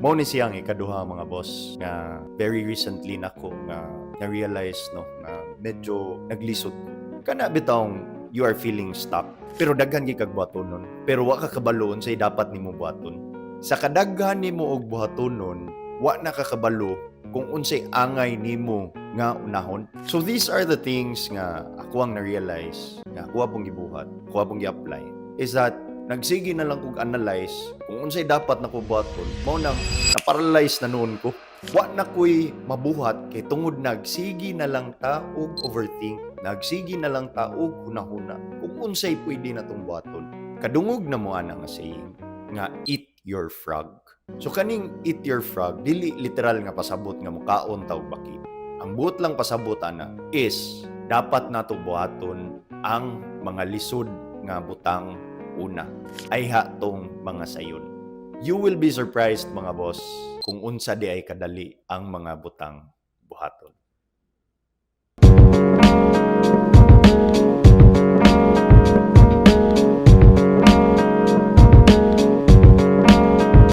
Mao ni siyang ikaduha mga boss nga very recently nako nga na-realize no na medyo naglisod ko. Kana bitawng you are feeling stuck pero daghan gyud kag buhatonon pero wa ka kabalo unsay dapat nimo buhaton. Sa kadaghan nimo og buhatonon, wa na ka kabalo kung unsay angay nimo nga unahon. So these are the things nga ako ang na-realize nga ako pong gibuhat, ako pong gi-apply is that nagsige na lang kog analyze kung unsay dapat nako buhaton. Mao nang na-paralyze na noon ko. Wa na ko'y mabuhat kay tungod nagsige na lang ta og overthink. Nagsige na lang ta og hunahuna kung unsay pwede na tong buhaton. Kadungog na mo ana nga saying nga eat your frog. So kaning eat your frog dili literal nga pasabot nga mukaon ta og baki. Ang buot lang pasabot ana is dapat nato buhaton ang mga lisod nga butang una ay hatong mga sayon. You will be surprised mga boss kung unsa di ay kadali ang mga butang buhaton.